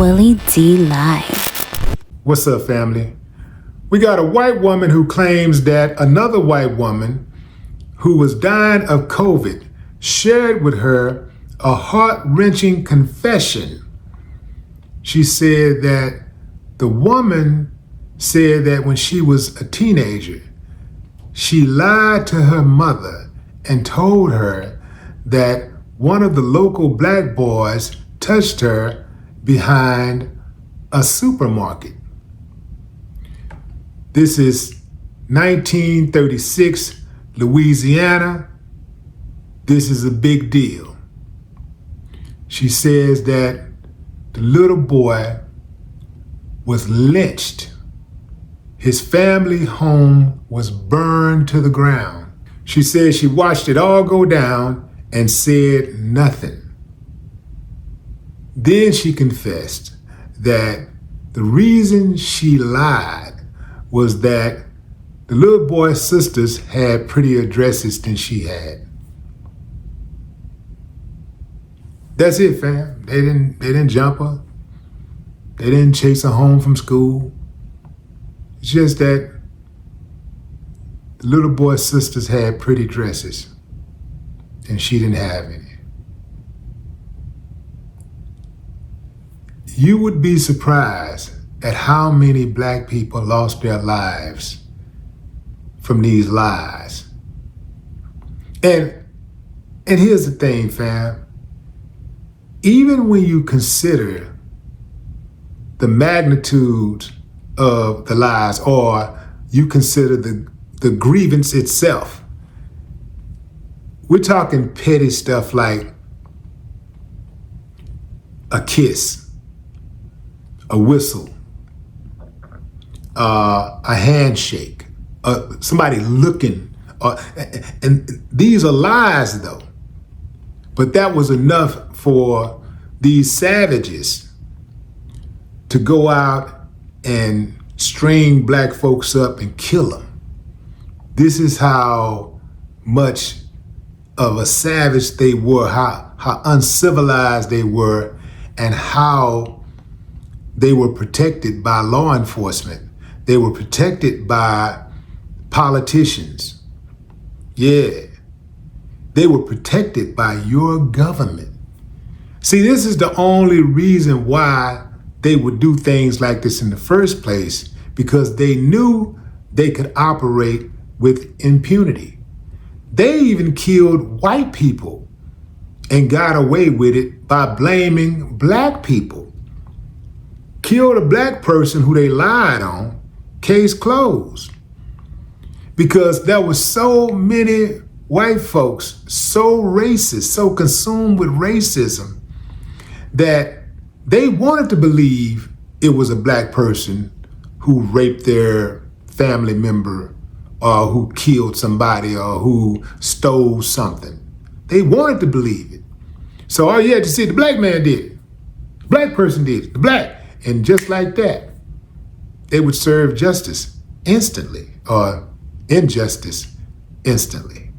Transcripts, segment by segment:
Willie D Live. What's up, family? We got a white woman who claims that another white woman who was dying of COVID shared with her a heart-wrenching confession. She said that the woman said that when she was a teenager, she lied to her mother and told her that one of the local black boys touched her behind a supermarket. This is 1936, Louisiana. This is a big deal. She says that the little boy was lynched. His family home was burned to the ground. She says she watched it all go down and said nothing. Then she confessed that the reason she lied was that the little boy's sisters had prettier dresses than she had. That's it, fam. They didn't jump her. They didn't chase her home from school. It's just that the little boy's sisters had pretty dresses and she didn't have any. You would be surprised at how many black people lost their lives from these lies. And here's the thing, fam. Even when you consider the magnitude of the lies, or you consider the grievance itself, we're talking petty stuff like a kiss, a whistle, a handshake, somebody looking, and these are lies though. But that was enough for these savages to go out and string black folks up and kill them. This is how much of a savage they were, how uncivilized they were, and how they were protected by law enforcement. They were protected by politicians. Yeah, they were protected by your government. See, this is the only reason why they would do things like this in the first place, because they knew they could operate with impunity. They even killed white people and got away with it by blaming black people. Killed a black person who they lied on, case closed. Because there were so many white folks, so racist, so consumed with racism, that they wanted to believe it was a black person who raped their family member, or who killed somebody, or who stole something. They wanted to believe it. So all you had to see, the black man did it. The black person did it, the black. And just like that, they would serve justice instantly, or injustice instantly.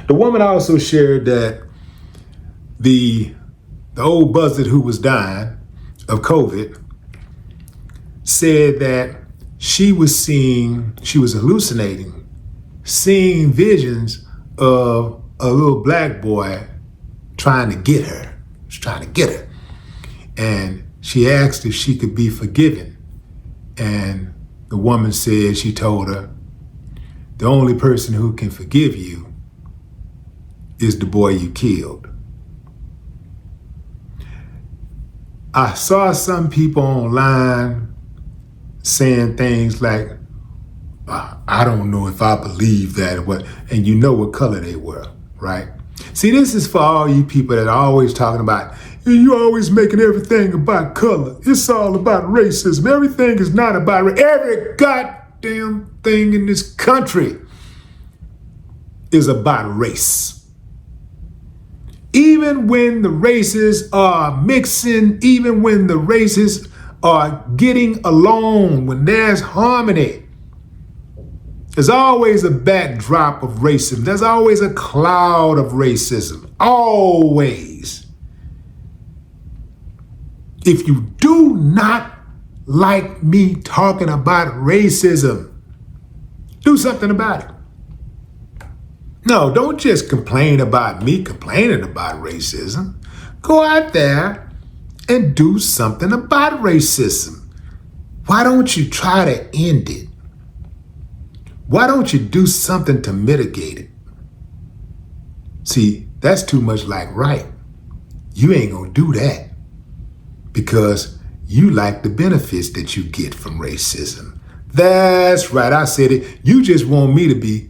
The woman also shared that the old buzzard who was dying of COVID said that she was hallucinating, seeing visions of a little black boy trying to get her. He was trying to get her. And she asked if she could be forgiven. And the woman said, she told her, the only person who can forgive you is the boy you killed. I saw some people online saying things like, I don't know if I believe that, or what, and you know what color they were, right? See, this is for all you people that are always talking about, you always making everything about color. It's all about racism. Everything is not about race. Every goddamn thing in this country is about race. Even when the races are mixing, even when the races are getting along, when there's harmony, there's always a backdrop of racism. There's always a cloud of racism. Always. If you do not like me talking about racism, do something about it. No, don't just complain about me complaining about racism. Go out there and do something about racism. Why don't you try to end it? Why don't you do something to mitigate it? See, that's too much like right. You ain't gonna do that because you like the benefits that you get from racism. That's right, I said it. You just want me to be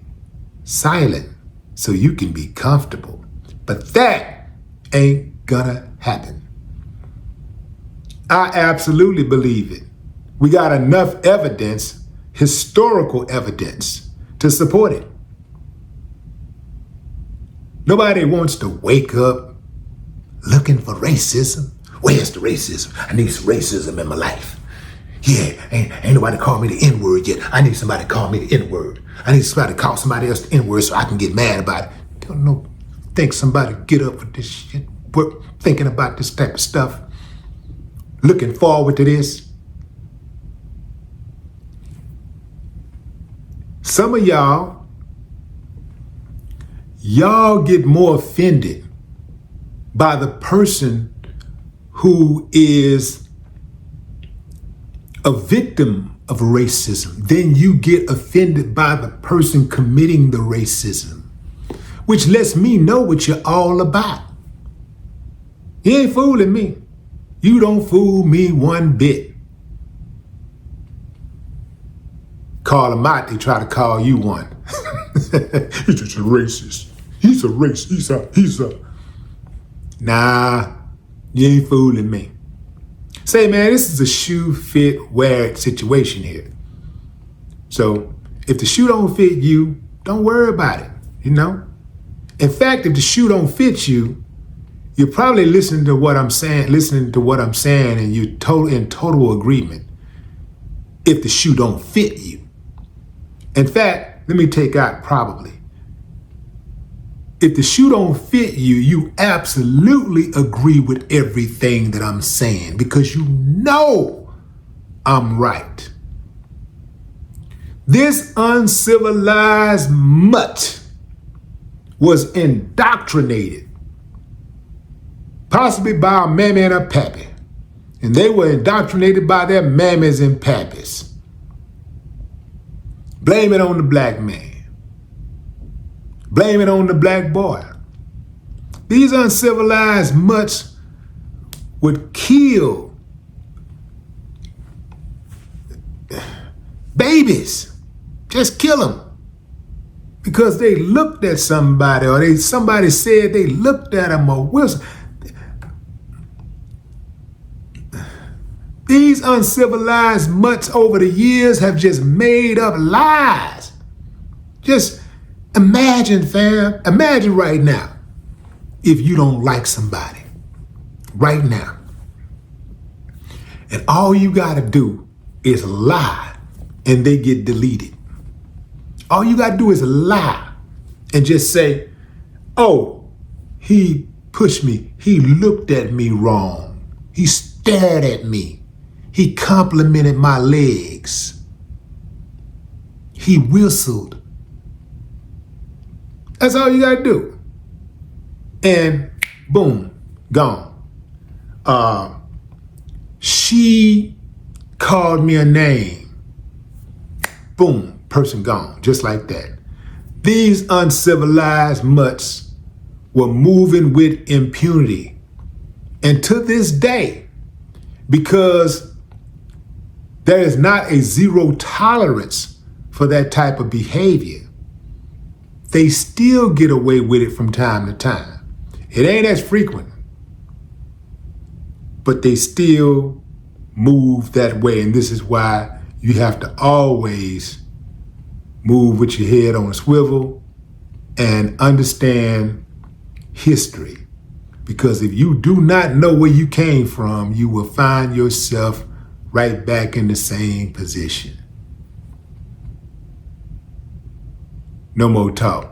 silent so you can be comfortable. But that ain't gonna happen. I absolutely believe it. We got enough evidence, historical evidence, to support it. Nobody wants to wake up looking for racism. Where's the racism? I need some racism in my life. Yeah, ain't nobody call me the N-word yet. I need somebody to call me the N-word. I need somebody to call somebody else the N-word so I can get mad about it. Don't know, think somebody get up with this shit, thinking about this type of stuff, looking forward to this. Some of y'all get more offended by the person who is a victim of racism than you get offended by the person committing the racism, which lets me know what you're all about. You ain't fooling me. You don't fool me one bit. Call him out, they try to call you one. He's just a racist. He's a racist. He's a. Nah, you ain't fooling me. Say, man, this is a shoe fit, wear it situation here. So if the shoe don't fit you, don't worry about it, you know? In fact, if the shoe don't fit you, you're probably listening to what I'm saying, and you're in total agreement if the shoe don't fit you. In fact, let me take out probably. If the shoe don't fit you, you absolutely agree with everything that I'm saying because you know I'm right. This uncivilized mutt was indoctrinated, possibly by a mammy and a pappy. And they were indoctrinated by their mammies and pappies. Blame it on the black man. Blame it on the black boy. These uncivilized mutts would kill babies. Just kill them. Because they looked at somebody or somebody said they looked at them or Wilson. These uncivilized mutts over the years have just made up lies. Just imagine, fam. Imagine right now if you don't like somebody. Right now. And all you got to do is lie and they get deleted. All you got to do is lie and just say, oh, he pushed me. He looked at me wrong. He stared at me. He complimented my legs. He whistled. That's all you gotta do. And boom, gone. She called me a name. Boom, person gone, just like that. These uncivilized mutts were moving with impunity. And to this day, because there is not a zero tolerance for that type of behavior, they still get away with it from time to time. It ain't as frequent, but they still move that way. And this is why you have to always move with your head on a swivel and understand history. Because if you do not know where you came from, you will find yourself right back in the same position. No more talk.